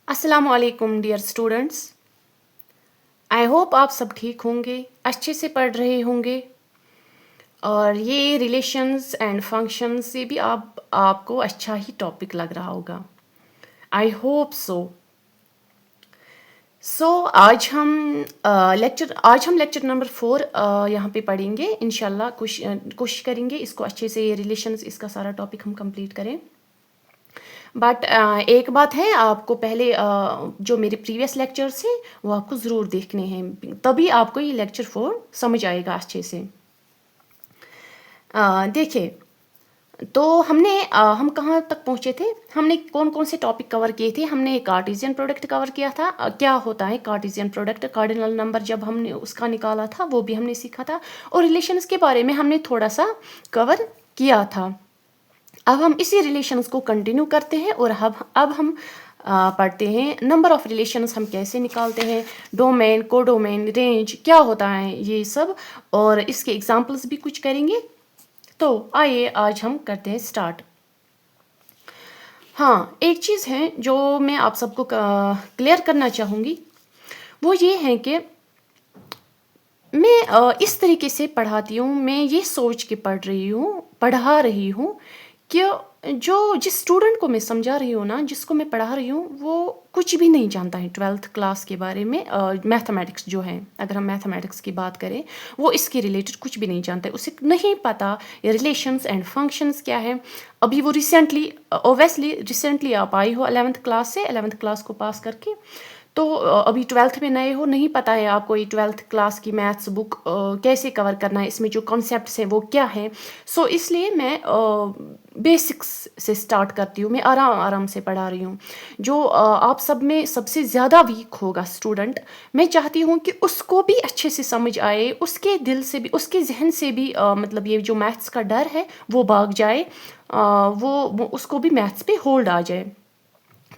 अस्सलाम वालेकुम dear students. I hope आप सब ठीक होंगे, अच्छे से पढ़ रहे होंगे और ये रिलेशंस एंड फंक्शंस से भी आपको अच्छा ही टॉपिक लग रहा होगा। I hope so. आज हम लेक्चर नंबर 4 यहाँ पे पढ़ेंगे इंशाल्लाह। कोशिश करेंगे इसको अच्छे से, ये रिलेशंस, इसका सारा टॉपिक हम कंप्लीट करें। बट एक बात है, आपको पहले जो मेरे प्रीवियस लेक्चर्स हैं वो आपको ज़रूर देखने हैं, तभी आपको ये लेक्चर 4 समझ आएगा अच्छे से। देखिए, तो हम कहाँ तक पहुँचे थे, हमने कौन कौन से टॉपिक कवर किए थे। हमने कार्टेशियन प्रोडक्ट कवर किया था। क्या होता है कार्टेशियन प्रोडक्ट, कार्डिनल नंबर जब हमने उसका निकाला था वो भी हमने सीखा था, और रिलेशंस के बारे में हमने थोड़ा सा कवर किया था। अब हम इसी रिलेशंस को कंटिन्यू करते हैं और अब हम पढ़ते हैं नंबर ऑफ रिलेशंस हम कैसे निकालते हैं, डोमेन, कोडोमेन, रेंज क्या होता है ये सब, और इसके एग्जांपल्स भी कुछ करेंगे। तो आइए आज हम करते हैं स्टार्ट। हाँ, एक चीज़ है जो मैं आप सबको क्लियर करना चाहूँगी, वो ये है कि मैं इस तरीके से पढ़ाती हूँ, मैं ये सोच के पढ़ा रही हूँ कि जिस स्टूडेंट को मैं समझा रही हूँ ना, जिसको मैं पढ़ा रही हूँ, वो कुछ भी नहीं जानता है 12th क्लास के बारे में। मैथमेटिक्स जो है, अगर हम मैथमेटिक्स की बात करें, वो इसके रिलेटेड कुछ भी नहीं जानता है, उसे नहीं पता रिलेशंस एंड फंक्शंस क्या है। अभी वो रिसेंटली आप आई हो 11th क्लास से, 11th क्लास को पास करके, तो अभी 12th में नए हो, नहीं पता है आपको ये 12th क्लास की मैथ्स बुक कैसे कवर करना है, इसमें जो कॉन्सेप्ट्स हैं वो क्या है। सो इसलिए मैं बेसिक्स से स्टार्ट करती हूँ, मैं आराम आराम से पढ़ा रही हूँ। जो आप सब में सबसे ज़्यादा वीक होगा स्टूडेंट, मैं चाहती हूँ कि उसको भी अच्छे से समझ आए, उसके दिल से भी, उसके जहन से भी मतलब ये जो मैथ्स का डर है वो भाग जाए, वो उसको भी मैथ्स पे होल्ड आ जाए।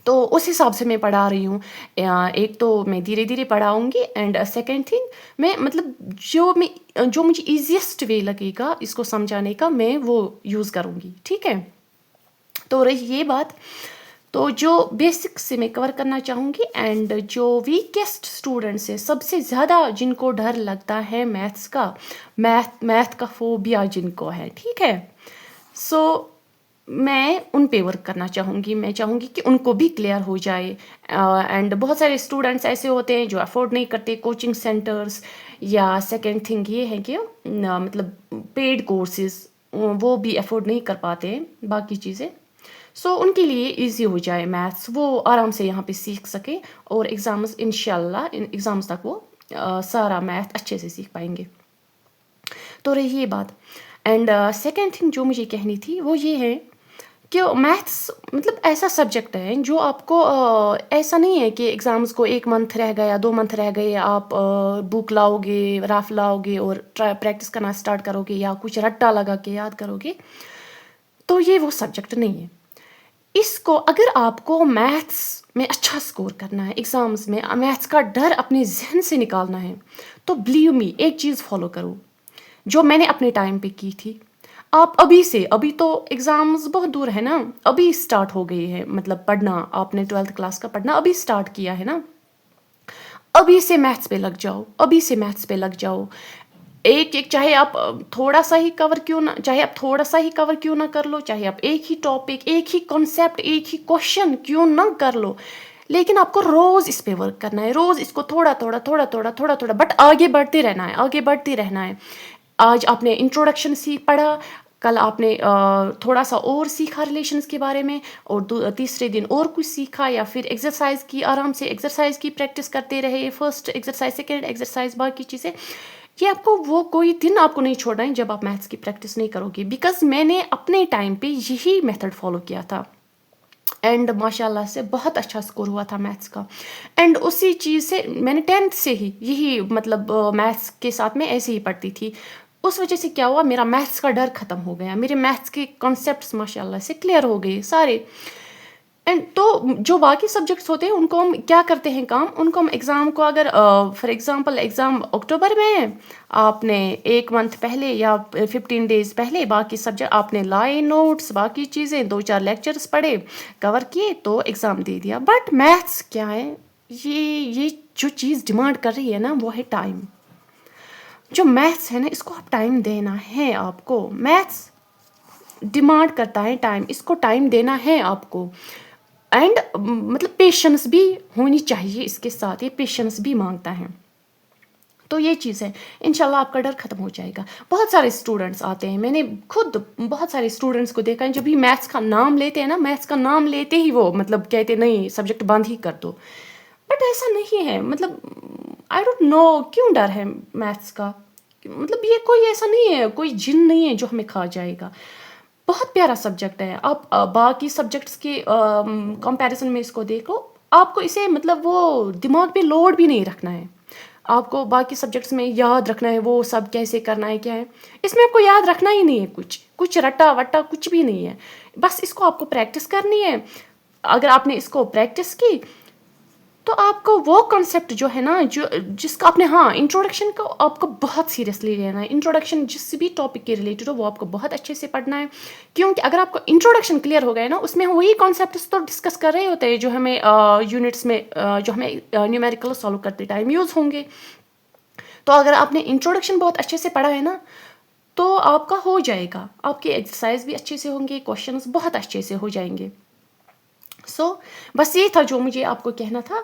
तो उस हिसाब से मैं पढ़ा रही हूँ। एक तो मैं धीरे धीरे पढ़ाऊँगी, एंड सेकंड थिंग, मैं मतलब जो मुझे ईजीएस्ट वे लगेगा इसको समझाने का, मैं वो यूज़ करूँगी। ठीक है, तो रही ये बात। तो जो बेसिक्स से मैं कवर करना चाहूँगी, एंड जो वीकेस्ट स्टूडेंट्स है, सबसे ज़्यादा जिनको डर लगता है मैथ्स का, मैथ का फोबिया जिनको है, ठीक है, सो मैं उन पे वर्क करना चाहूँगी। मैं चाहूँगी कि उनको भी क्लियर हो जाए। एंड बहुत सारे स्टूडेंट्स ऐसे होते हैं जो अफोर्ड नहीं करते कोचिंग सेंटर्स, या सेकंड थिंग ये है कि मतलब पेड कोर्सेज वो भी अफोर्ड नहीं कर पाते हैं, बाकी चीज़ें। सो उनके लिए इजी हो जाए मैथ्स, वो आराम से यहाँ पे सीख सके, और एग्ज़ाम्स इंशाल्लाह इन एग्ज़ाम्स तक वो सारा मैथ अच्छे से सीख पाएंगे। तो रही ये बात। एंड सेकेंड थिंग जो मुझे कहनी थी वो ये है कि मैथ्स मतलब ऐसा सब्जेक्ट है जो आपको ऐसा नहीं है कि एग्ज़ाम्स को 1 मंथ रह गया, 2 मंथ रह गए, आप बुक लाओगे, रफ लाओगे और प्रैक्टिस करना स्टार्ट करोगे, या कुछ रट्टा लगा के याद करोगे। तो ये वो सब्जेक्ट नहीं है। इसको अगर आपको मैथ्स में अच्छा स्कोर करना है, एग्ज़ाम्स में मैथ्स का डर अपने जहन से निकालना है, तो बिलीव मी, एक चीज़ फॉलो करो जो मैंने अपने टाइम पे की थी। आप अभी तो एग्ज़ाम्स बहुत दूर है ना, अभी स्टार्ट हो गई है, मतलब पढ़ना, आपने 12th क्लास का पढ़ना अभी स्टार्ट किया है ना, अभी से मैथ्स पे लग जाओ, अभी से मैथ्स पे लग जाओ। एक एक चाहे आप थोड़ा सा ही कवर क्यों ना, चाहे आप थोड़ा सा ही कवर क्यों ना कर लो, चाहे आप एक ही टॉपिक, एक ही कॉन्सेप्ट, एक ही क्वेश्चन क्यों ना कर लो, लेकिन आपको रोज इस पे वर्क करना है, रोज इसको थोड़ा थोड़ा थोड़ा थोड़ा थोड़ा थोड़ा, बट आगे बढ़ते रहना है, आगे बढ़ते रहना है। आज आपने इंट्रोडक्शन पढ़ा, कल आपने थोड़ा सा और सीखा रिलेशंस के बारे में, और तीसरे दिन और कुछ सीखा, या फिर एक्सरसाइज की, आराम से एक्सरसाइज की प्रैक्टिस करते रहे, फर्स्ट एक्सरसाइज, सेकेंड एक्सरसाइज, बाकी चीज़ें। ये आपको वो कोई दिन आपको नहीं छोड़ना है जब आप मैथ्स की प्रैक्टिस नहीं करोगे, बिकॉज मैंने अपने टाइम पे यही मेथड फॉलो किया था, एंड माशाल्लाह से बहुत अच्छा स्कोर हुआ था मैथ्स का। एंड उसी चीज़ से मैंने 10th से ही यही मतलब मैथ्स के साथ में ऐसे ही पढ़ती थी। उस वजह से क्या हुआ, मेरा मैथ्स का डर ख़त्म हो गया, मेरे मैथ्स के कॉन्सेप्ट्स माशाल्लाह से क्लियर हो गए सारे। एंड तो जो बाकी सब्जेक्ट्स होते हैं उनको हम क्या करते हैं काम, उनको हम एग्ज़ाम को अगर फॉर एग्जांपल एग्ज़ाम अक्टूबर में है, आपने 1 मंथ पहले या 15 डेज पहले बाकी सब्जेक्ट आपने लाए नोट्स, बाकी चीज़ें 2-4 लेक्चर्स पढ़े, कवर किए, तो एग्ज़ाम दे दिया। बट मैथ्स क्या है, ये जो चीज़ डिमांड कर रही है ना वो है टाइम। जो मैथ्स है ना इसको आप टाइम देना है आपको। मैथ्स डिमांड करता है टाइम, इसको टाइम देना है आपको। एंड मतलब पेशेंस भी होनी चाहिए इसके साथ, ये पेशेंस भी मांगता है। तो ये चीज़ है, इंशाल्लाह आपका डर ख़त्म हो जाएगा। बहुत सारे स्टूडेंट्स आते हैं, मैंने खुद बहुत सारे स्टूडेंट्स को देखा है, जब भी मैथ्स का नाम लेते हैं ना, मैथ्स का नाम लेते ही वो मतलब कहते नहीं सब्जेक्ट बंद ही कर दो। बट ऐसा नहीं है, मतलब आई डोंट नो क्यों डर है मैथ्स का। मतलब ये कोई ऐसा नहीं है, कोई जिन नहीं है जो हमें खा जाएगा। बहुत प्यारा सब्जेक्ट है। आप बाकी सब्जेक्ट्स के कंपैरिजन में इसको देखो, आपको इसे मतलब वो दिमाग पे लोड भी नहीं रखना है। आपको बाकी सब्जेक्ट्स में याद रखना है वो सब कैसे करना है क्या है, इसमें आपको याद रखना ही नहीं है, कुछ रट्टा वट्टा कुछ भी नहीं है। बस इसको आपको प्रैक्टिस करनी है। अगर आपने इसको प्रैक्टिस की तो आपको वो कॉन्सेप्ट जो है ना, जो जिसका आपने, हाँ, इंट्रोडक्शन को आपको बहुत सीरियसली लेना है। इंट्रोडक्शन जिस भी टॉपिक के रिलेटेड हो वो आपको बहुत अच्छे से पढ़ना है, क्योंकि अगर आपको इंट्रोडक्शन क्लियर हो गया ना, उसमें हम वही कॉन्सेप्ट्स तो डिस्कस कर रहे होते हैं जो हमें यूनिट्स में जो हमें न्यूमेरिकल सॉल्व करते टाइम यूज़ होंगे। तो अगर आपने इंट्रोडक्शन बहुत अच्छे से पढ़ा है ना तो आपका हो जाएगा, आपके एक्सरसाइज भी अच्छे से होंगे, क्वेश्चंस बहुत अच्छे से हो जाएंगे। बस ये था जो मुझे आपको कहना था।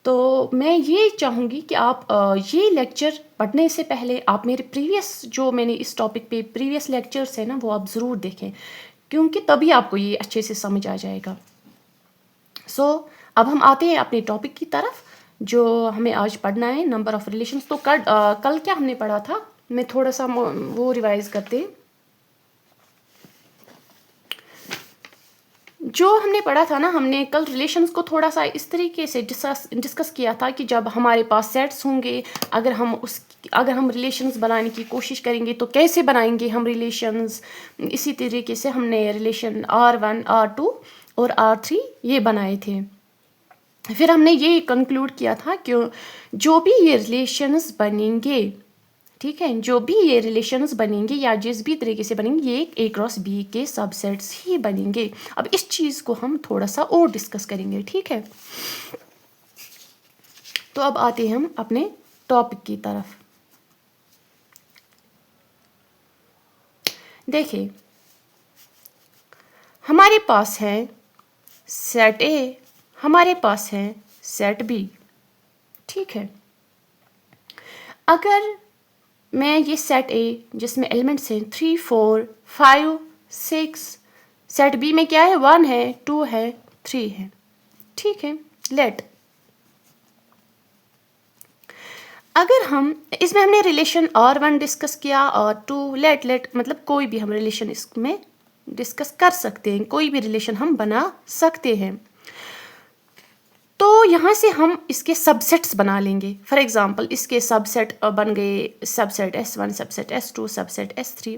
तो मैं ये चाहूँगी कि आप ये लेक्चर पढ़ने से पहले आप मेरे प्रीवियस जो मैंने इस टॉपिक पे प्रीवियस लेक्चर्स है ना वो आप ज़रूर देखें, क्योंकि तभी आपको ये अच्छे से समझ आ जाएगा। अब हम आते हैं अपने टॉपिक की तरफ जो हमें आज पढ़ना है, नंबर ऑफ रिलेशंस। तो कल क्या हमने पढ़ा था, मैं थोड़ा सा वो रिवाइज करते हैं। जो हमने पढ़ा था ना, हमने कल रिलेशंस को थोड़ा सा इस तरीके से डिस्कस किया था कि जब हमारे पास सेट्स होंगे, अगर हम रिलेशंस बनाने की कोशिश करेंगे तो कैसे बनाएंगे हम रिलेशंस। इसी तरीके से हमने रिलेशन R1, R2 और R3 ये बनाए थे। फिर हमने ये कंक्लूड किया था कि जो भी ये रिलेशंस बनेंगे, ठीक है, जो भी ये रिलेशंस बनेंगे या जिस भी तरीके से बनेंगे ये A क्रॉस B के सबसेट्स ही बनेंगे। अब इस चीज़ को हम थोड़ा सा और डिस्कस करेंगे, ठीक है। तो अब आते हैं हम अपने टॉपिक की तरफ। देखिए, हमारे पास है सेट A, हमारे पास है सेट B, ठीक है। अगर मैं ये सेट A जिसमें एलिमेंट्स हैं 3, 4, 5, 6, सेट B में क्या है, 1 है, 2 है, 3 है, ठीक है। लेट, अगर हम इसमें हमने रिलेशन R1 डिस्कस किया और 2, लेट मतलब कोई भी हम रिलेशन इसमें डिस्कस कर सकते हैं, कोई भी रिलेशन हम बना सकते हैं। तो यहाँ से हम इसके सबसेट्स बना लेंगे। फॉर एग्जांपल इसके सबसेट बन गए, subset S1, subset S2, subset S3।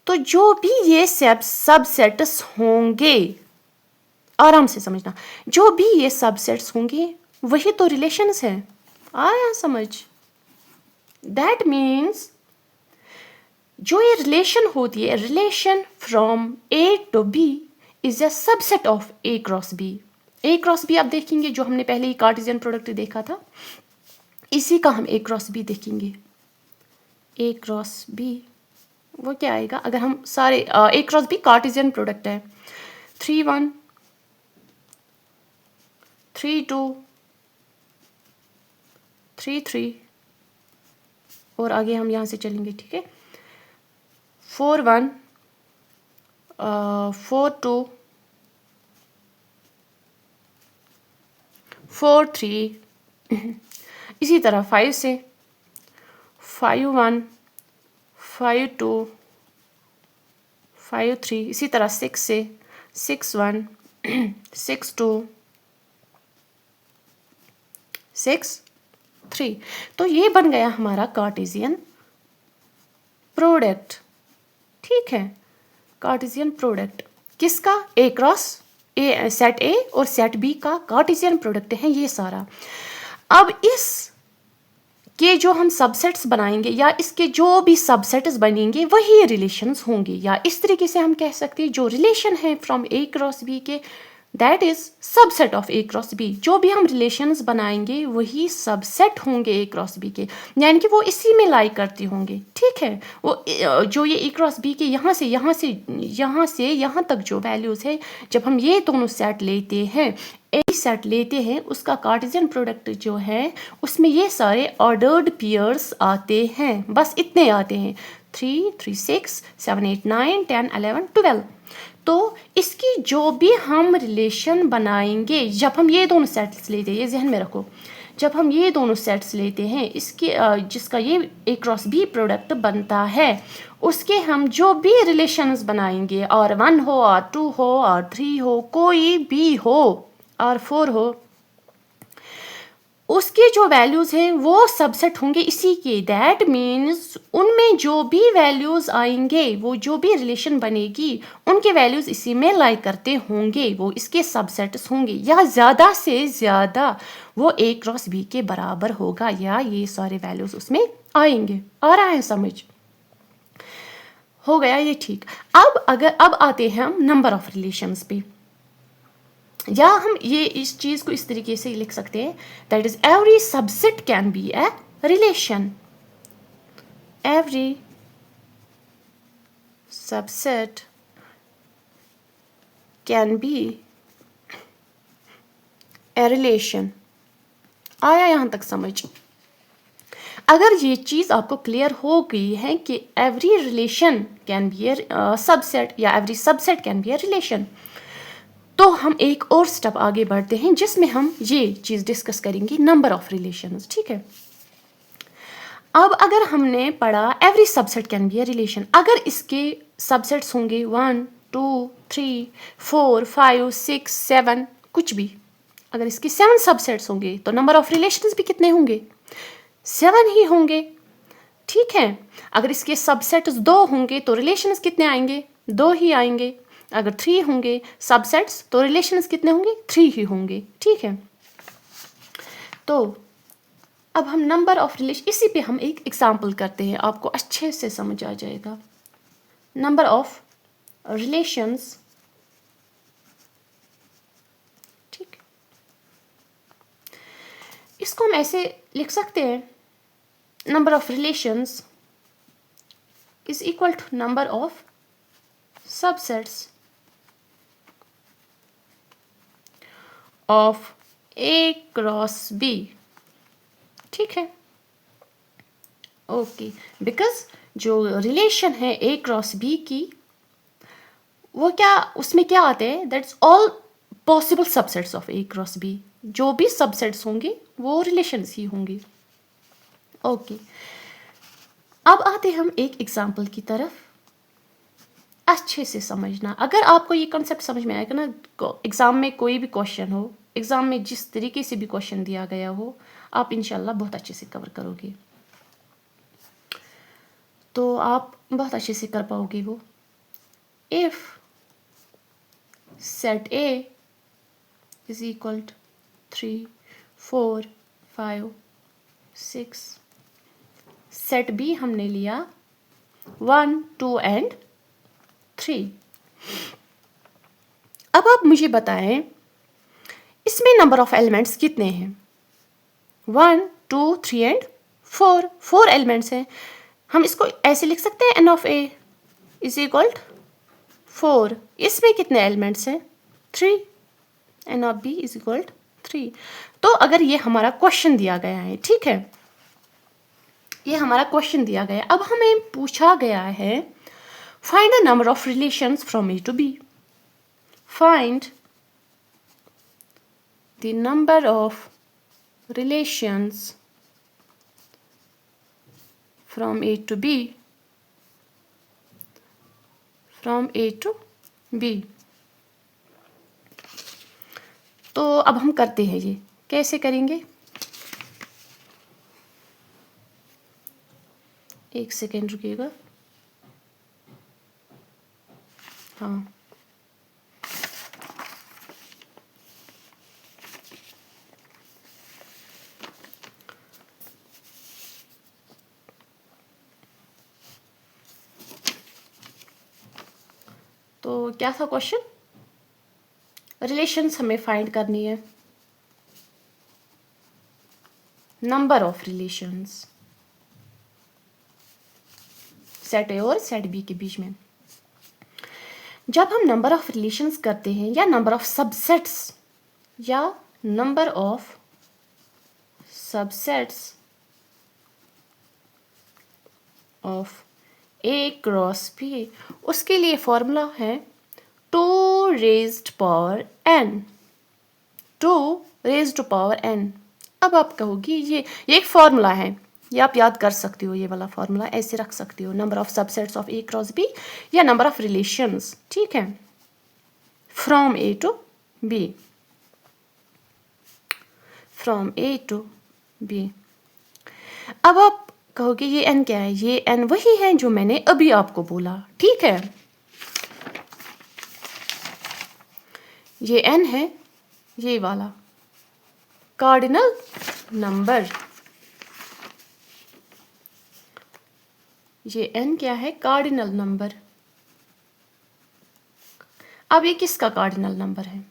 तो जो भी ये सबसेट्स होंगे, आराम से समझना, जो भी ये सबसेट्स होंगे वही तो रिलेशंस हैं। आया समझ? दैट मीन्स जो ये रिलेशन होती है, relation from A to B is a subset of A cross B। A cross B आप देखेंगे, जो हमने पहले ही कार्टेशियन प्रोडक्ट देखा था, इसी का हम A क्रॉस B देखेंगे। A क्रॉस B वो क्या आएगा, अगर हम सारे A cross B Cartesian product है, 3, 1, 3, 2, 3, 3 और आगे हम यहाँ से चलेंगे, ठीक है। 4, 1, 4, 2, 4, 3 इसी तरह 5 से 5, 1, 5, 2, 5, 3 इसी तरह 6 से 6, 1, 6, 2, 6, 3। तो ये बन गया हमारा कार्टेशियन प्रोडक्ट, ठीक है। कार्टेशियन प्रोडक्ट किसका, A क्रॉस सेट ए और सेट बी का कार्टेशियन प्रोडक्ट है ये सारा। अब इस के जो हम सबसेट्स बनाएंगे या इसके जो भी सबसेट्स बनेंगे वही रिलेशंस होंगे, या इस तरीके से हम कह सकते हैं जो रिलेशन है फ्रॉम ए क्रॉस बी के that is subset of A cross B. जो भी हम रिलेशंस बनाएंगे वही सबसेट होंगे ए क्रॉस बी के, यानी कि वो इसी में लाई करते होंगे। ठीक है, वो जो ये ए क्रॉस बी के यहाँ से यहाँ तक जो वैल्यूज़ है, जब हम ये दोनों सेट लेते हैं, ए सेट लेते हैं, उसका कार्टेशियन प्रोडक्ट जो है उसमें ये सारे ऑर्डर्ड पेयर्स आते हैं, बस इतने आते हैं 3 3 6 7 8 9 10 11 12। तो इसकी जो भी हम रिलेशन बनाएंगे, जब हम ये दोनों सेट्स लेते हैं, ये जहन में रखो, जब हम ये दोनों सेट्स लेते हैं इसके जिसका ये ए क्रॉस बी प्रोडक्ट बनता है, उसके हम जो भी रिलेशंस बनाएंगे, और 1 हो और 2 हो और 3 हो, कोई भी हो और 4 हो, उसके जो वैल्यूज़ हैं वो सबसेट होंगे इसी के। दैट मीन्स उनमें जो भी वैल्यूज़ आएंगे, वो जो भी रिलेशन बनेगी, उनके वैल्यूज़ इसी में लाई करते होंगे, वो इसके सबसेट्स होंगे, या ज़्यादा से ज़्यादा वो ए क्रॉस बी के बराबर होगा, या ये सारे वैल्यूज़ उसमें आएंगे। आ रहा है समझ? हो गया ये ठीक। अब आते हैं हम नंबर ऑफ रिलेशंस पे, या हम ये इस चीज़ को इस तरीके से लिख सकते हैं, that is every subset can be a relation. Every subset can be a relation. आया यहाँ तक समझ? अगर ये चीज़ आपको क्लियर हो गई है कि every relation can be a subset या every subset can be a relation, तो हम एक और स्टेप आगे बढ़ते हैं जिसमें हम ये चीज़ डिस्कस करेंगे, नंबर ऑफ रिलेशंस। ठीक है, अब अगर हमने पढ़ा every subset can be a relation, अगर इसके सबसेट्स होंगे 1 2 3 4 5 6 7 कुछ भी, अगर इसके 7 सबसेट्स होंगे तो नंबर ऑफ रिलेशंस भी कितने होंगे? 7 ही होंगे। ठीक है, अगर इसके सबसेट्स 2 होंगे तो रिलेशंस कितने आएंगे? 2 ही आएंगे। अगर 3 होंगे सबसेट्स तो रिलेशंस कितने होंगे? 3 ही होंगे। ठीक है, तो अब हम नंबर ऑफ रिलेशन, इसी पे हम एक एग्जांपल करते हैं, आपको अच्छे से समझ आ जाएगा। नंबर ऑफ रिलेशंस, ठीक, इसको हम ऐसे लिख सकते हैं, number of relations is equal to number of subsets of A cross B. ठीक है, ओके, बिकॉज जो रिलेशन है ए क्रॉस बी की, वो क्या, उसमें क्या आते हैं, that's all possible subsets of A cross B. जो भी सबसेट्स होंगे वो रिलेशंस ही होंगे। ओके, अब आते हम एक एग्जांपल की तरफ, अच्छे से समझना। अगर आपको ये कॉन्सेप्ट समझ में आएगा ना, एग्जाम में कोई भी क्वेश्चन हो, एग्जाम में जिस तरीके से भी क्वेश्चन दिया गया हो, आप इंशाल्लाह बहुत अच्छे से कवर करोगे, तो आप बहुत अच्छे से कर पाओगे वो। If set A is equal to 3 4 5 6, set B हमने लिया 1 2 एंड 3। अब आप मुझे बताएं इसमें नंबर ऑफ एलिमेंट्स कितने हैं? 1 2 3 एंड 4, 4 एलिमेंट्स हैं। हम इसको ऐसे लिख सकते हैं, n of A is equal 4। इसमें कितने एलिमेंट्स हैं? 3। N of B is equal 3। तो अगर ये हमारा क्वेश्चन दिया गया है, ठीक है, ये हमारा क्वेश्चन दिया गया है, अब हमें पूछा गया है find the number of relations from A to B. Find the number of relations from A to B, from A to B। तो अब हम करते हैं, ये कैसे करेंगे? एक सेकेंड रुकिएगा। हाँ, तो क्या था क्वेश्चन? रिलेशंस हमें फाइंड करनी है, नंबर ऑफ रिलेशंस सेट ए और सेट बी के बीच में। जब हम नंबर ऑफ रिलेशंस करते हैं या नंबर ऑफ सबसेट्स या number of subsets of A cross B, उसके लिए फॉर्मूला है 2 raised power n, 2 raised power n। अब आप कहोगी ये एक फॉर्मूला है, ये आप याद कर सकती हो, ये वाला फॉर्मूला ऐसे रख सकती हो, number of subsets of A cross B या नंबर ऑफ रिलेशंस, ठीक है, from A to B, from A to B. अब आप कहोगे ये n क्या है? ये n वही है जो मैंने अभी आपको बोला, ठीक है, ये n है, ये वाला कार्डिनल नंबर, ये n क्या है? Cardinal number. अब ये किसका कार्डिनल नंबर है?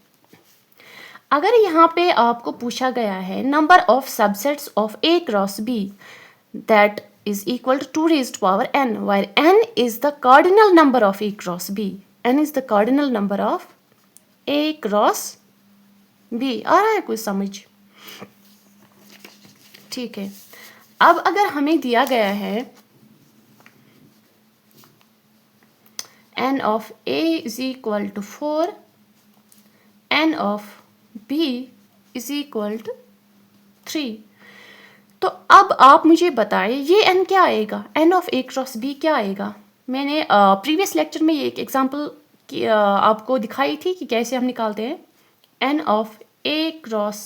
अगर यहाँ पे आपको पूछा गया है number of subsets of A cross B that is equal to 2 raised power n, where n is the cardinal number of a cross b, n is the cardinal number of a cross b। आ रहा है कोई समझ? ठीक है। अब अगर हमें दिया गया है n of a is equal to 4, n of b is equal to 3, तो अब आप मुझे बताएं ये n क्या आएगा? n of a cross b क्या आएगा? मैंने प्रीवियस लेक्चर में ये एक एग्जांपल आपको दिखाई थी कि कैसे हम निकालते हैं। n of a cross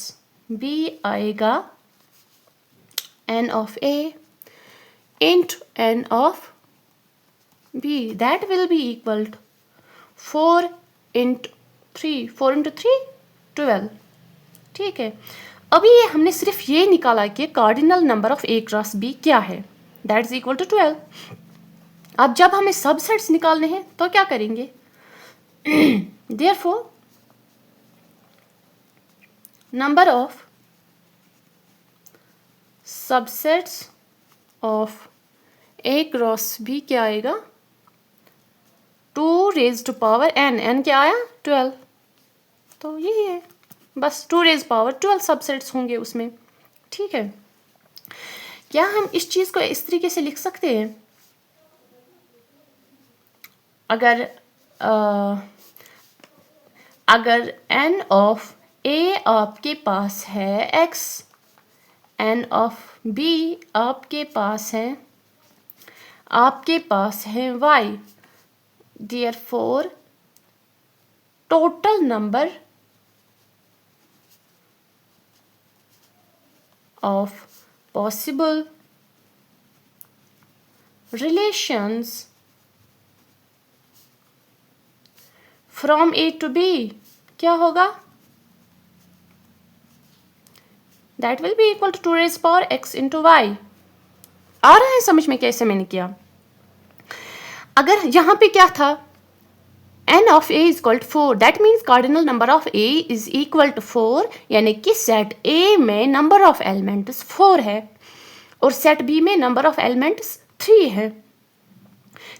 b आएगा n of a into n of b, that will be equal to 4 into 3, 4 into 3 12, ठीक है। अभी ये हमने सिर्फ ये निकाला कि cardinal number of A cross B क्या है, दैट इज इक्वल टू 12। अब जब हमें सबसेट्स निकालने हैं तो क्या करेंगे? Therefore number of subsets of A cross B क्या आएगा? 2 रेज्ड पावर n, n क्या आया? 12, तो यही है बस, 2 रेज पावर 12 सबसेट्स होंगे उसमें, ठीक है। क्या हम इस चीज को इस तरीके से लिख सकते हैं? अगर n ऑफ a आपके पास है x, n ऑफ b आपके पास है y, therefore total number of possible relations from A to B क्या होगा? That will be equal to 2 raised power x into y। आ रहा है समझ में कैसे मैंने किया? अगर यहाँ पे क्या था? n of a is equal to 4, that means cardinal number of a is equal to 4, यानी कि सेट a में नंबर ऑफ एलिमेंट्स 4 है और सेट b में नंबर ऑफ एलिमेंट्स 3 है।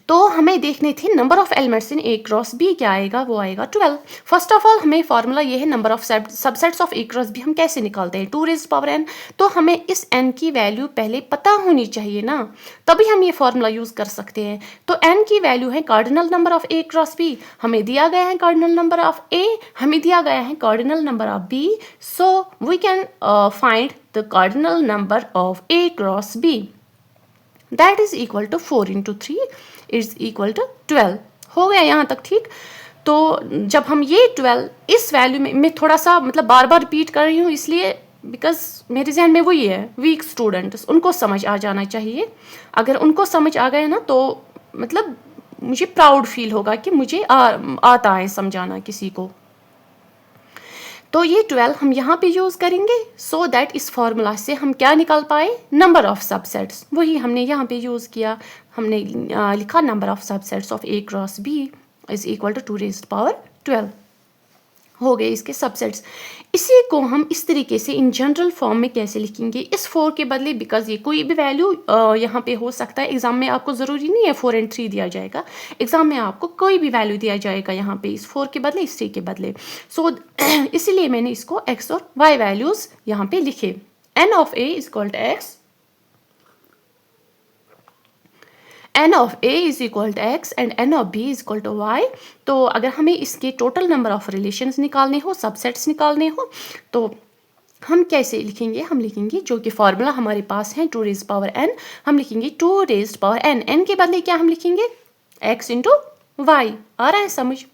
तो हमें देखने थे number of elements in A cross B क्या आएगा? वो आएगा 12। फर्स्ट ऑफ ऑल हमें फॉर्मूला ये है number of subsets of A cross B हम कैसे निकालते हैं? 2 रेज्ड पावर n, तो हमें इस n की वैल्यू पहले पता होनी चाहिए ना, तभी हम ये फॉर्मूला यूज कर सकते हैं। तो n की वैल्यू है cardinal number of A cross B, हमें दिया गया है कार्डिनल नंबर ऑफ a, हमें दिया गया है cardinal number of b, so we can find the cardinal number of A cross B, that is equal to 4 into 3 is equal to 12। हो गया यहाँ तक, ठीक। तो जब हम ये 12 इस वैल्यू में, मैं थोड़ा सा मतलब बार बार रिपीट कर रही हूँ इसलिए बिकॉज मेरे जहन में वही है वीक स्टूडेंट्स, उनको समझ आ जाना चाहिए। अगर उनको समझ आ गए ना तो मतलब मुझे प्राउड फील होगा कि मुझे आता है समझाना किसी को। तो ये 12 हम यहाँ पे यूज़ करेंगे सो दैट इस फॉर्मूला से हम क्या निकाल पाए? Number of subsets. वही हमने यहाँ पे यूज़ किया, हमने लिखा number of subsets of A cross B is equal to 2^12 हो गए इसके सबसेट्स। इसी को हम इस तरीके से इन जनरल फॉर्म में कैसे लिखेंगे, इस 4 के बदले, बिकॉज ये कोई भी वैल्यू यहाँ पे हो सकता है। एग्जाम में आपको ज़रूरी नहीं है 4 और 3 दिया जाएगा, एग्जाम में आपको कोई भी वैल्यू दिया जाएगा यहाँ पे, इस 4 के बदले, इस 3 के बदले। सो इसीलिए मैंने इसको x और y वैल्यूज़ यहाँ पे लिखे। n of a is equal to x, n of a is equal to x and n of b is equal to y। तो अगर हमें इसके टोटल नंबर ऑफ रिलेशंस निकालने हो, सबसेट्स निकालने हो, तो हम कैसे लिखेंगे, हम लिखेंगे जो कि फॉर्मूला हमारे पास है 2^n, हम लिखेंगे 2^n, n के बदले क्या हम लिखेंगे, x इंटू वाई। आ रहा है समझ?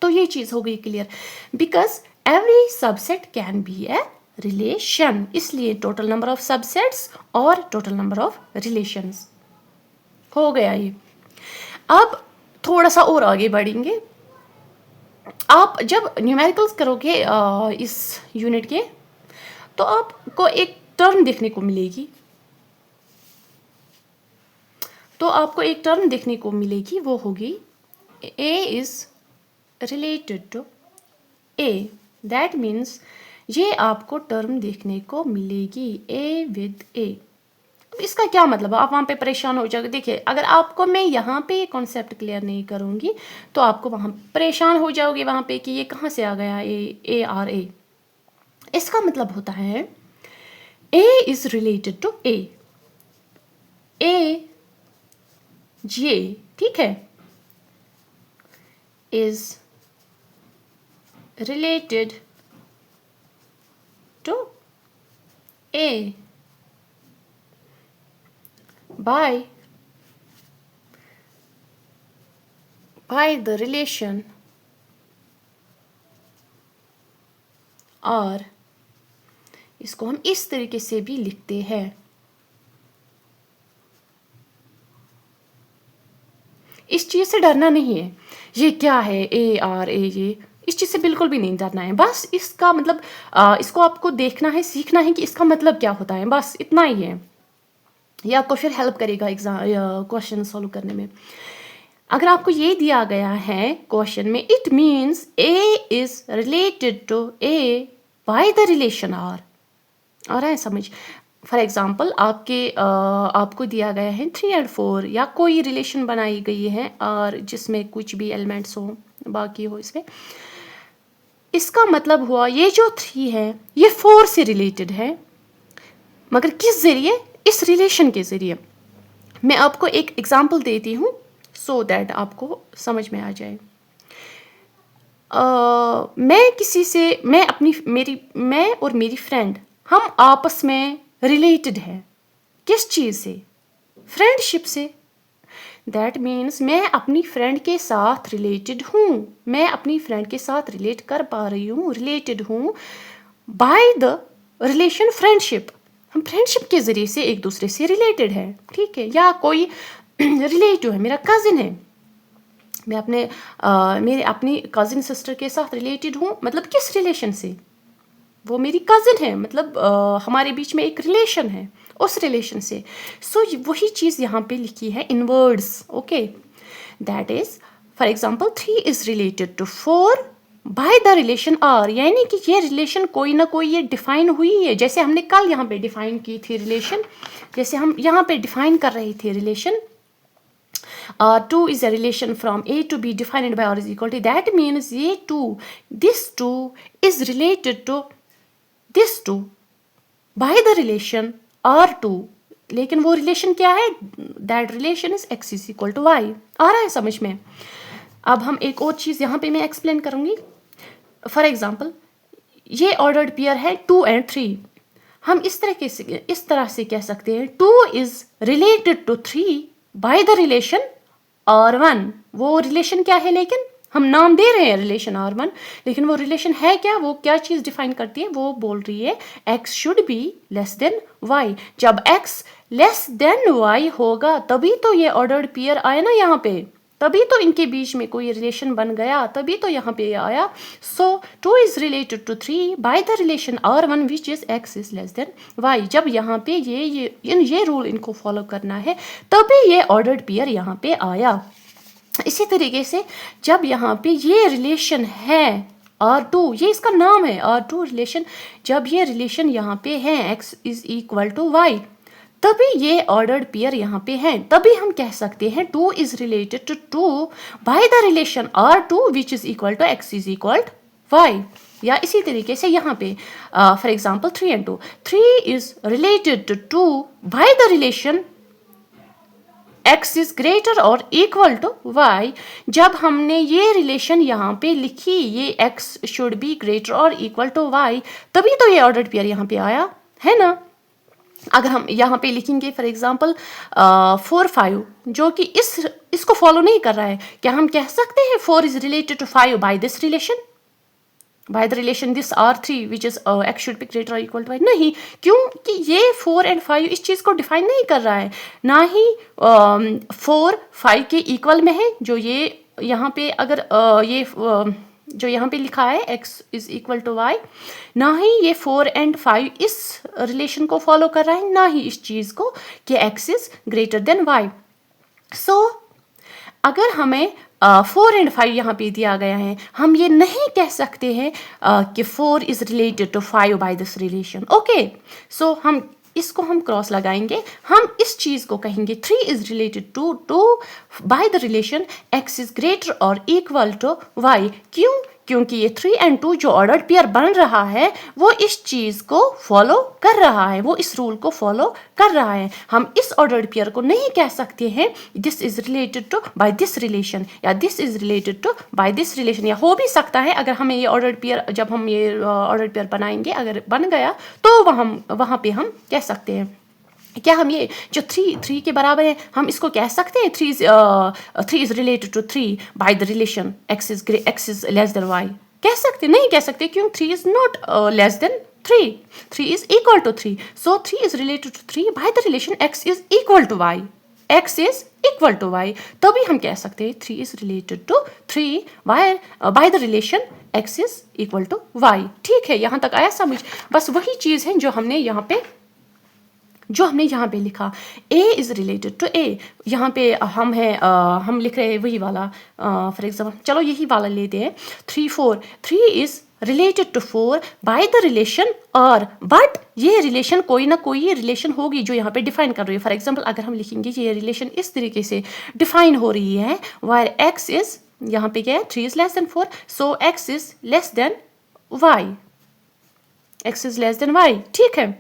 तो ये चीज़ हो गई clear. Because every subset can be a relation, इसलिए टोटल नंबर ऑफ सबसेट्स और टोटल नंबर ऑफ रिलेशंस हो गया ये। अब थोड़ा सा और आगे बढ़ेंगे। आप जब न्यूमेरिकल्स करोगे इस यूनिट के, तो आपको एक टर्म देखने को मिलेगी, वो होगी a is related to a। That means ये आपको टर्म देखने को मिलेगी a विद a। इसका क्या मतलब है, आप वहाँ पे परेशान हो जाओगे। देखिए, अगर आपको मैं यहाँ पे कॉन्सेप्ट क्लियर नहीं करूँगी तो आपको वहाँ परेशान हो जाओगे वहाँ पे कि ये कहाँ से आ गया ए आर ए। इसका मतलब होता है A is related to A J, ठीक है, is related to A by the relation और इसको हम इस तरीके से भी लिखते हैं। इस चीज़ से डरना नहीं है, ये क्या है ए आर ए, ये इस चीज़ से बिल्कुल भी नहीं डरना है। बस इसका मतलब इसको आपको देखना है, सीखना है कि इसका मतलब क्या होता है, बस इतना ही है। ये आपको फिर हेल्प करेगा एग्जाम क्वेश्चन सॉल्व करने में। अगर आपको ये दिया गया है क्वेश्चन में, it means A is related to A by the relation R. आ रहा है समझ? फॉर एग्जाम्पल आपको दिया गया है 3 और 4 या कोई रिलेशन बनाई गई है और जिसमें कुछ भी एलिमेंट्स हो, बाकी हो इसमें, इसका मतलब हुआ ये जो 3 है ये 4 से रिलेटेड है, मगर किस जरिए, इस रिलेशन के जरिए। मैं आपको एक एग्जाम्पल देती हूँ सो दैट आपको समझ में आ जाए। मैं और मेरी फ्रेंड, हम आपस में रिलेटेड है, किस चीज़ से, फ्रेंडशिप से। दैट मीन्स मैं अपनी फ्रेंड के साथ रिलेटेड हूँ, मैं अपनी फ्रेंड के साथ रिलेट कर पा रही हूँ, रिलेटेड हूँ बाय द रिलेशन फ्रेंडशिप। हम फ्रेंडशिप के ज़रिए से एक दूसरे से रिलेटेड है, ठीक है। या कोई रिलेटिव है, मेरा कज़िन है, मैं मेरे अपनी कज़िन सिस्टर के साथ रिलेटेड हूँ, मतलब किस रिलेशन से, वो मेरी कज़िन है, मतलब हमारे बीच में एक रिलेशन है, उस रिलेशन से। सो वही चीज़ यहाँ पे लिखी है in words, okay. That is for example 3 is related to 4 by the relation R, यानी कि ये रिलेशन कोई ना कोई ये डिफाइन हुई है, जैसे हमने कल यहाँ पे डिफाइन की थी रिलेशन, जैसे हम यहाँ पे डिफाइन कर रहे थे relation. 2 is a relation from A to B defined by R is equal to, that means ये 2, this 2 is related to this 2 by the relation R2, लेकिन वो रिलेशन क्या है, that relation is x is equal to y। आ रहा है समझ में? अब हम एक और चीज़ यहाँ पे मैं एक्सप्लेन करूँगी। फॉर एग्जाम्पल ये ऑर्डर्ड पेयर है 2 और 3, हम इस तरह से कह सकते हैं 2 is related to 3 by the relation R1। वो रिलेशन क्या है, लेकिन हम नाम दे रहे हैं रिलेशन R1, लेकिन वो रिलेशन है क्या, वो क्या चीज़ डिफाइन करती है, वो बोल रही है x should be less than y। जब x लेस देन y होगा तभी तो ये ऑर्डर्ड पेयर आए ना यहाँ पे, तभी तो इनके बीच में कोई रिलेशन बन गया, तभी तो यहाँ पे आया। So 2 is related to 3 by the relation R1 which is x is less than y। जब यहाँ पे ये रूल इनको फॉलो करना है तभी ये ऑर्डर्ड पेयर यहाँ पे आया। इसी तरीके से जब यहाँ पे ये रिलेशन है R2, ये इसका नाम है R2 रिलेशन, जब ये रिलेशन यहाँ पे है x is equal to y, तभी ये ऑर्डर्ड पेयर यहाँ पे है, तभी हम कह सकते हैं 2 is related to 2 by the relation R2 which is equal to x is equal to y. या इसी तरीके से यहाँ पे for example 3 and 2, 3 is related to 2 by the relation x is greater or equal to y। जब हमने ये relation यहाँ पे लिखी, ये x should be greater or equal to y, तभी तो ये ऑर्डर्ड पेयर यहाँ पे आया है ना। अगर हम यहाँ पे लिखेंगे फॉर एग्जांपल 4 5 जो कि इसको फॉलो नहीं कर रहा है, क्या हम कह सकते हैं 4 is related to 5 by this relation, by the relation this R3 which is x should be greater or equal to y? नहीं, क्योंकि ये 4 and 5 इस चीज़ को डिफाइन नहीं कर रहा है, ना ही 4 5 के इक्वल में है, जो ये यहाँ पे अगर ये जो यहाँ पे लिखा है x is equal to y, ना ही ये 4 and 5 इस रिलेशन को फॉलो कर रहा है, ना ही इस चीज़ को कि x is greater than y। सो अगर हमें 4 and 5 यहाँ पे दिया गया है, हम ये नहीं कह सकते हैं कि 4 is related to 5 by this relation. Okay, so हम इसको हम क्रॉस लगाएंगे, हम इस चीज को कहेंगे 3 is related to 2 by the relation x is greater or equal to y। क्यों? क्योंकि ये 3 and 2 जो ऑर्डर्ड पेयर बन रहा है वो इस चीज को फॉलो कर रहा है, वो इस रूल को फॉलो कर रहा है। हम इस ऑर्डर्ड पेयर को नहीं कह सकते हैं this is related to by this relation या this is related to by this relation. या हो भी सकता है अगर हमें ये ऑर्डर्ड पेयर, जब हम ये ऑर्डर्ड पेयर बनाएंगे, अगर बन गया तो वहाँ पे हम कह सकते हैं, क्या हम ये जो 3 के बराबर है, हम इसको कह सकते हैं 3 is related to 3 by the relation x is less than y? कह सकते? नहीं कह सकते, क्यों? 3 is not less than 3 is equal to 3, so 3 is related to 3 by the relation x is equal to y, x is equal to y, तभी हम कह सकते हैं 3 is related to 3 by the relation x is equal to y। ठीक है, यहाँ तक आया समझ? बस वही चीज़ है जो हमने यहाँ पे लिखा, a is related to a। यहाँ पे हम लिख रहे हैं वही वाला, फॉर एग्जाम्पल चलो यही वाला लेते हैं 3 4, 3 is related to 4 by the relation और, बट ये रिलेशन कोई ना कोई रिलेशन होगी जो यहाँ पे डिफाइन कर रही है। फॉर एग्जाम्पल अगर हम लिखेंगे ये रिलेशन इस तरीके से डिफाइन हो रही है, वायर x इज, यहाँ पे क्या है 3 is less then 4, so x is less than y, x is less than y। ठीक है,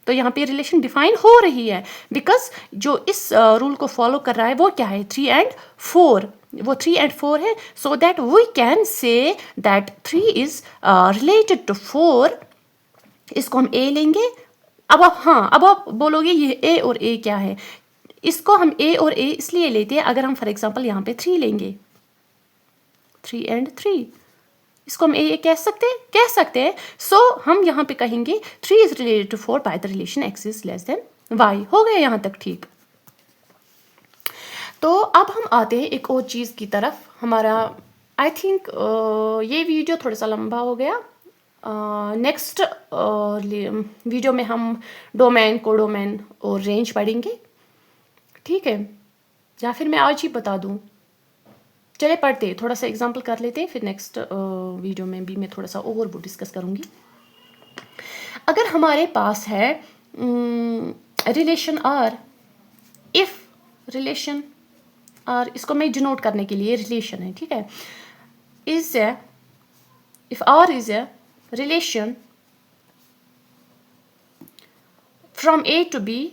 तो यहाँ पे रिलेशन डिफाइन हो रही है, बिकॉज जो इस रूल को फॉलो कर रहा है वो क्या है 3 and 4, वो 3 and 4 है, so that we can say that 3 is related to 4। इसको हम a लेंगे। अब आप बोलोगे ये a और a क्या है? इसको हम a और a इसलिए लेते हैं, अगर हम फॉर एग्जाम्पल यहाँ पे 3 लेंगे, 3 and 3, इसको हम ए कह सकते हैं। सो हम यहाँ पे कहेंगे 3 is related to 4 by the relation x is less than y। हो गया यहाँ तक? ठीक। तो अब हम आते हैं एक और चीज़ की तरफ। हमारा आई थिंक ये वीडियो थोड़ा सा लंबा हो गया। नेक्स्ट वीडियो में हम डोमेन, कोडोमेन और रेंज पढ़ेंगे, ठीक है? या फिर मैं आज ही बता दूँ? चले पढ़ते, थोड़ा सा एग्जाम्पल कर लेते हैं, फिर नेक्स्ट वीडियो में भी मैं थोड़ा सा और वो डिस्कस करूँगी। अगर हमारे पास है relation R, if relation R, इसको मैं डिनोट करने के लिए रिलेशन है, ठीक है, is a, if R is a relation from A to B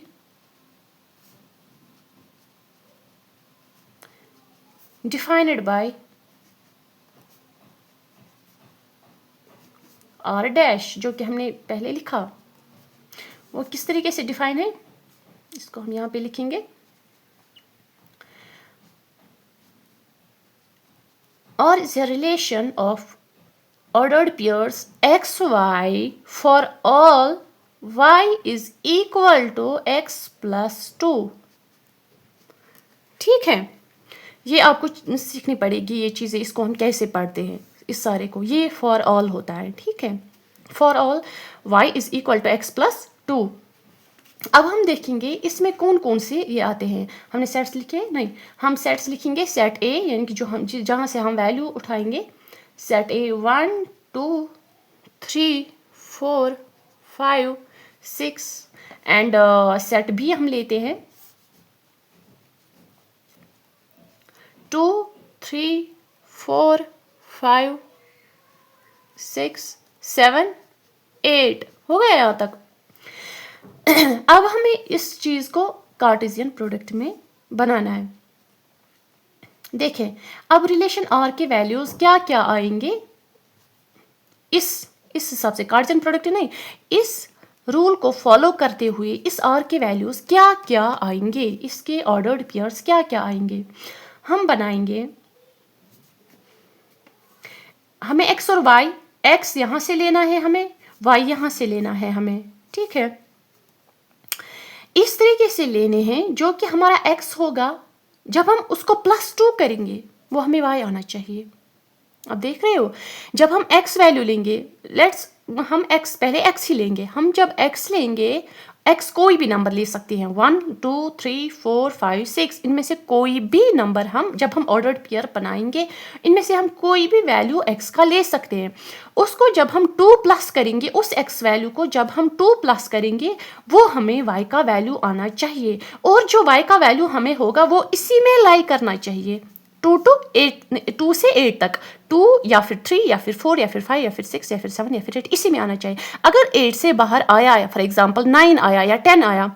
defined by R dash, जो कि हमने पहले लिखा, वो किस तरीके से डिफाइन है, इसको हम यहाँ पे लिखेंगे। R is a relation of ordered pairs x y for all y is equal to x plus 2। ठीक है, ये आपको सीखनी पड़ेगी ये चीज़ें, इसको हम कैसे पढ़ते हैं इस सारे को। ये फॉर ऑल होता है, ठीक है, for all y is equal to x plus 2। अब हम देखेंगे इसमें कौन कौन से ये आते हैं। हमने सेट्स लिखे नहीं, हम सेट्स लिखेंगे। सेट ए यानी कि जो हम जहाँ से हम वैल्यू उठाएंगे, set A 1 2 3 4 5 6 and set B हम लेते हैं 2 3 4 5 6 7 8। हो गया यहाँ तक। अब हमें इस चीज को कार्टेशियन प्रोडक्ट में बनाना है। देखें अब रिलेशन आर के वैल्यूज क्या क्या आएंगे, इस हिसाब से कार्टेशियन प्रोडक्ट नहीं, इस रूल को फॉलो करते हुए इस आर के वैल्यूज क्या क्या आएंगे, इसके ऑर्डर्ड पेयर्स क्या क्या आएंगे। हम बनाएंगे, हमें एक्स और वाई, एक्स यहां से लेना है हमें, वाई यहां से लेना है हमें, ठीक है। इस तरीके से लेने हैं जो कि हमारा x होगा, जब हम उसको +2 करेंगे वो हमें y आना चाहिए। अब देख रहे हो, जब हम x वैल्यू लेंगे, हम x पहले x ही लेंगे। हम जब x लेंगे, x कोई भी नंबर ले सकते हैं, 1 2 3 4 5 6, इनमें से कोई भी नंबर हम जब हम ऑर्डर्ड पेयर बनाएंगे, इनमें से हम कोई भी वैल्यू x का ले सकते हैं। उसको जब हम 2 प्लस करेंगे, उस x वैल्यू को जब हम 2 प्लस करेंगे वो हमें y का वैल्यू आना चाहिए, और जो y का वैल्यू हमें होगा वो इसी में लाई करना चाहिए। 2 से 8 तक, 2 या फिर 3 या फिर 4 या फिर 5 या फिर 6 या फिर 7 या फिर 8, इसी में आना चाहिए। अगर 8 से बाहर आया, फॉर एग्जांपल 9 आया या 10 आया,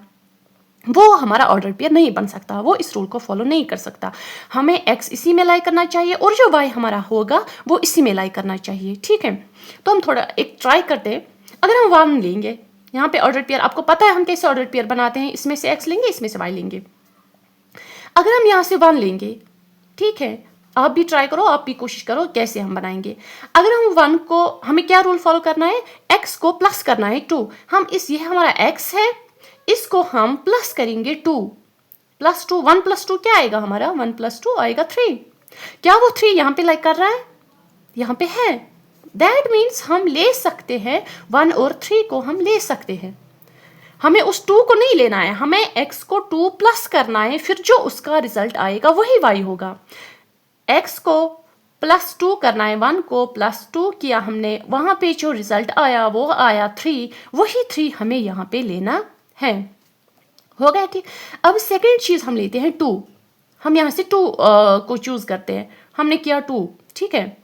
वो हमारा ऑर्डर पेयर नहीं बन सकता, वो इस रूल को फॉलो नहीं कर सकता। हमें x इसी में लाई करना चाहिए और जो y हमारा होगा वो इसी में लाई करना चाहिए, ठीक है। तो हम थोड़ा एक ट्राई करते हैं। अगर हम 1 लेंगे, यहाँ पे ऑर्डर पेयर आपको पता है हम कैसे ऑर्डर पेयर बनाते हैं, इसमें से x लेंगे, इसमें से y लेंगे। अगर हम यहाँ से 1 लेंगे, ठीक है, आप भी ट्राई करो, आप भी कोशिश करो कैसे हम बनाएंगे। अगर हम 1 को, हमें क्या रूल फॉलो करना है, x को प्लस करना है 2। हम ये हमारा x है, इसको हम प्लस करेंगे 2 प्लस 2, 1 प्लस 2 क्या आएगा हमारा, 1 प्लस 2 आएगा 3। क्या वो 3 यहाँ पे लाइक कर रहा है, यहाँ पे है। दैट मीन्स हम ले सकते हैं 1 और 3 को हम ले सकते हैं। हमें उस 2 को नहीं लेना है, हमें x को 2 प्लस करना है, फिर जो उसका रिजल्ट आएगा वही y होगा। x को +2 करना है, 1 को +2 किया हमने, वहां पे जो रिजल्ट आया वो आया 3, वही 3 हमें यहाँ पे लेना है। हो गया, ठीक। अब सेकेंड चीज हम लेते हैं 2। हम यहाँ से 2 को चूज करते हैं, हमने किया 2, ठीक है।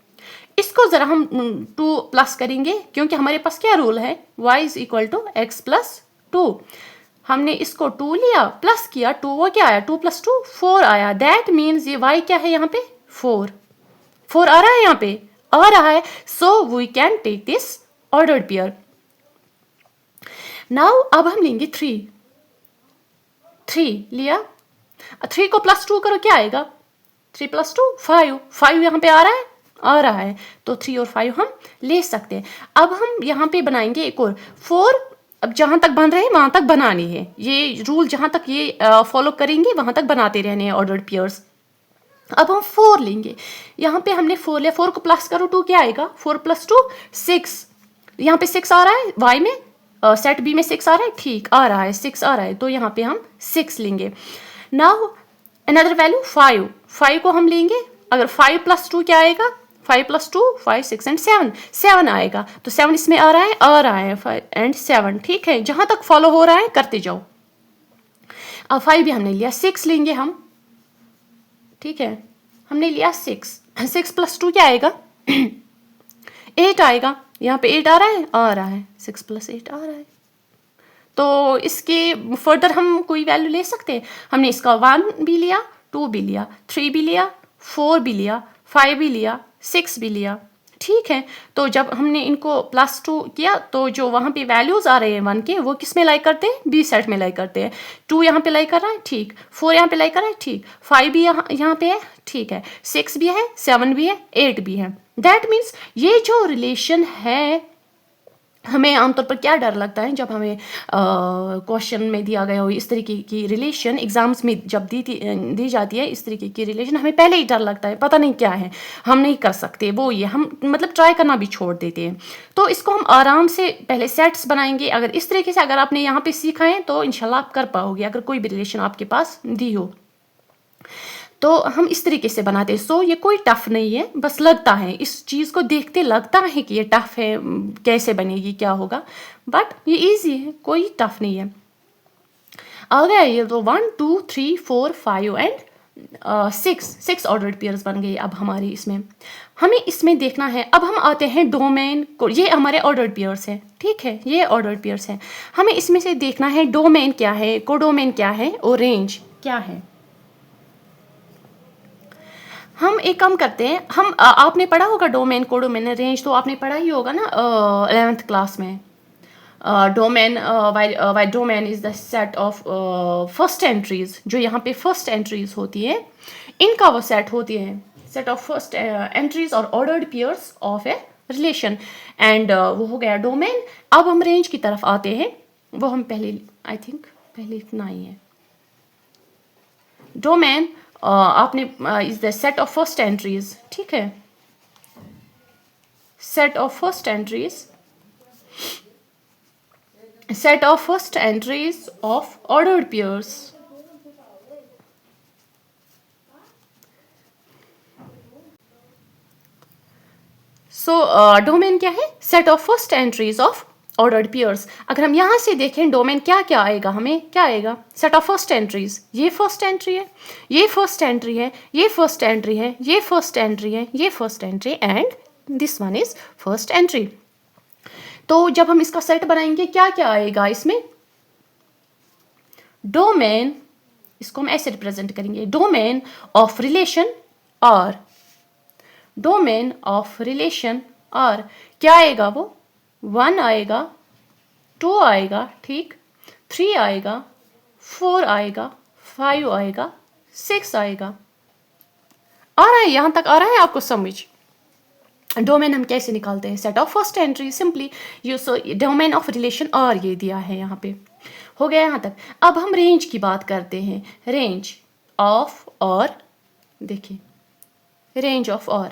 इसको जरा हम 2 प्लस करेंगे, क्योंकि हमारे पास क्या रूल है, y = x + 2। हमने इसको 2 लिया, प्लस किया 2, वो क्या आया, 2 + 2 4 आया। दैट मीन्स ये y क्या है यहाँ पे, 4 आ रहा है, यहाँ पे आ रहा है। So we can take this ordered pair. Now अब हम लेंगे 3 लिया, 3 को +2 करो, क्या आएगा, 3 + 2 5 यहाँ पे आ रहा है, तो 3 और 5 हम ले सकते हैं। अब हम यहाँ पे बनाएंगे एक और 4। अब जहां तक बन रहे हैं वहां तक बनानी है, ये रूल जहां तक ये फॉलो करेंगे वहां तक बनाते रहने हैं ऑर्डर्ड पेयर्स। अब हम 4 लेंगे, यहाँ पे हमने 4 लिया, 4 को प्लस करो 2 क्या आएगा, 4 + 2 6। यहाँ पे 6 आ रहा है, y में सेट बी में 6 आ रहा है, ठीक आ रहा है, 6 आ रहा है, तो यहाँ पे हम 6 लेंगे। नाउ अनदर वैल्यू 5 को हम लेंगे। अगर 5 + 2 क्या आएगा, 5 + 2 5 6 एंड 7 आएगा, तो 7 इसमें आ रहा है 5 एंड 7, ठीक है। जहां तक फॉलो हो रहा है करते जाओ। अब 5 भी हमने लिया, 6 लेंगे हम, ठीक है, हमने लिया 6 + 2 क्या आएगा 8 आएगा। यहाँ पे 8 आ रहा है 6 + 8 आ रहा है, तो इसके फर्दर हम कोई वैल्यू ले सकते हैं। हमने इसका 1 भी लिया, 2 भी लिया, 3 भी लिया, 4 भी लिया, 5 भी लिया, 6 भी लिया, ठीक है। तो जब हमने इनको +2 किया, तो जो वहाँ पे वैल्यूज आ रहे हैं 1 के, वो किस में लाई करते हैं, बी सेट में लाई करते हैं। 2 यहाँ पे लाई कर रहा है, ठीक, 4 यहाँ पे लाई कर रहा है, ठीक, 5 भी यहाँ पे है, ठीक है, 6 भी है, 7 भी है, 8 भी है। दैट मीन्स ये जो रिलेशन है हमें आमतौर पर क्या डर लगता है जब हमें क्वेश्चन में दिया गया हो इस तरीके की रिलेशन, एग्जाम्स में जब दी जाती है इस तरीके की रिलेशन, हमें पहले ही डर लगता है, पता नहीं क्या है, हम नहीं कर सकते, वो ये हम मतलब ट्राई करना भी छोड़ देते हैं। तो इसको हम आराम से पहले सेट्स बनाएंगे। अगर इस तरीके से अगर आपने यहाँ पे सीखा है तो इंशाल्लाह आप कर पाओगे, अगर कोई भी रिलेशन आपके पास दी हो तो हम इस तरीके से बनाते हैं। सो ये कोई टफ नहीं है, बस लगता है, इस चीज़ को देखते लगता है कि ये टफ है, कैसे बनेगी, क्या होगा, बट ये इजी है, कोई टफ नहीं है। आ गया ये तो 1 2 3 4 5 एंड 6 ऑर्डर्ड पेयर्स बन गए। अब हमारी इसमें हमें इसमें देखना है। अब हम आते हैं डोमेन को, ये हमारे ऑर्डर्ड पेयर्स हैं, ठीक है, ये ऑर्डर्ड पेयर्स हैं। हमें इसमें से देखना है डोमेन क्या है, कोडोमेन क्या है और रेंज क्या है। हम एक काम करते हैं, हम आपने पढ़ा होगा डोमेन कोडोमेन रेंज, तो आपने पढ़ा ही होगा ना 11th क्लास में। Domain why domain is the set of first entries, जो यहाँ पे फर्स्ट एंट्रीज होती है इनका वो सेट होती है, सेट ऑफ फर्स्ट एंट्रीज और ordered pairs of a relation, and वो हो गया डोमेन। अब हम रेंज की तरफ आते हैं, वो हम पहले आई थिंक पहले इतना ही है। डोमेन आपने is the set of first entries, ठीक है, set of first entries, set of first entries of ordered pairs. So domain क्या है, set of first entries of ordered pairs. अगर हम यहाँ से देखें डोमेन क्या क्या आएगा, हमें क्या आएगा, सेट ऑफ फर्स्ट एंट्रीज, ये फर्स्ट एंट्री है, ये फर्स्ट एंट्री है, ये फर्स्ट एंट्री है, ये फर्स्ट एंट्री है, ये first entry, and this one is first entry. तो जब हम इसका सेट बनाएंगे क्या क्या आएगा इसमें, डोमेन, इसको हम ऐसे रिप्रेजेंट करेंगे, डोमेन ऑफ रिलेशन और डोमेन ऑफ रिलेशन और क्या आएगा, वो 1 आएगा, 2 आएगा, ठीक, 3 आएगा, 4 आएगा, 5 आएगा, 6 आएगा। आ रहा है, यहां तक आ रहा है आपको समझ। डोमेन हम कैसे निकालते हैं, set of first entry, simply use domain of relation और ये दिया है यहाँ पे, हो गया यहाँ तक। अब हम रेंज की बात करते हैं, रेंज ऑफ और, देखिए रेंज ऑफ और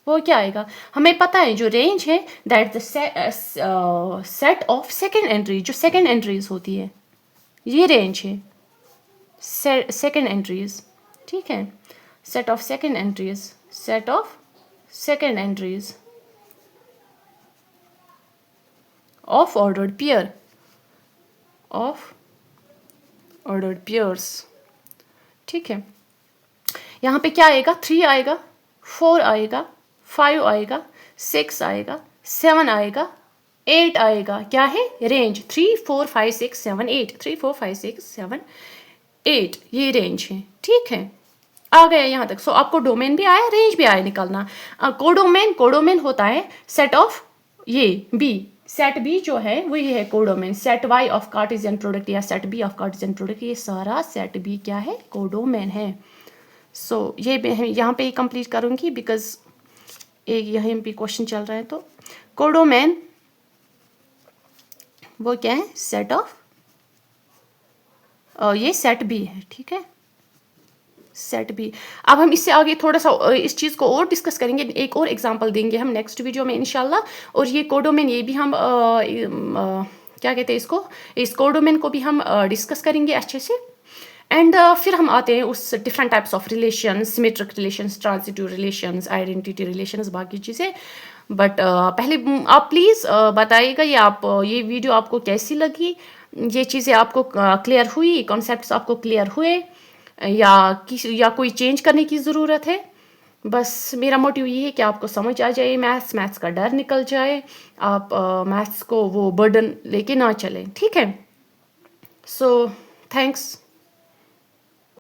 वो क्या आएगा, हमें पता है जो रेंज है that the set of second entry, जो सेकेंड एंट्रीज होती है ये रेंज है, सेकेंड एंट्रीज, ठीक है, set of second entries, set of second entries of ordered pair, of ordered pairs, ठीक है। यहाँ पे क्या आएगा, 3 आएगा, 4 आएगा, 5 आएगा, 6 आएगा, 7 आएगा, 8 आएगा, क्या है, रेंज 3 4 5 6 7 8, 3 4 5 6 7 8, ये रेंज है, ठीक है, आ गया यहाँ तक। सो आपको डोमेन भी आया, रेंज भी आया निकालना। कोडोमेन होता है सेट ऑफ ये बी, सेट बी जो है वही है codomain, set Y of Cartesian product या set B of Cartesian product, ये सारा सेट बी क्या है, कोडोमेन है। सो ये मैं यहाँ पे ही कंप्लीट करूँगी बिकॉज एक यहाँ पे क्वेश्चन चल रहा है। तो कोडोमेन वो क्या है, सेट ऑफ ये सेट बी है, ठीक है, सेट बी। अब हम इससे आगे थोड़ा सा इस चीज़ को और डिस्कस करेंगे, एक और एग्जांपल देंगे हम नेक्स्ट वीडियो में इंशाल्लाह। और ये कोडोमेन ये भी हम क्या कहते हैं इसको, इस कोडोमेन को भी हम डिस्कस करेंगे अच्छे से। एंड फिर हम आते हैं उस different types of relation, symmetric relations, transitive relations, identity relations, बाकी चीज़ें। बट पहले आप प्लीज़ बताइएगा ये वीडियो आपको कैसी लगी, ये चीज़ें आपको क्लियर हुई, कॉन्सेप्ट्स आपको क्लियर हुए या कोई चेंज करने की ज़रूरत है। बस मेरा मोटिव ये है कि आपको समझ आ जाए मैथ्स का डर निकल जाए, आप मैथ्स को वो बर्डन लेके ना चलें, ठीक है। So thanks.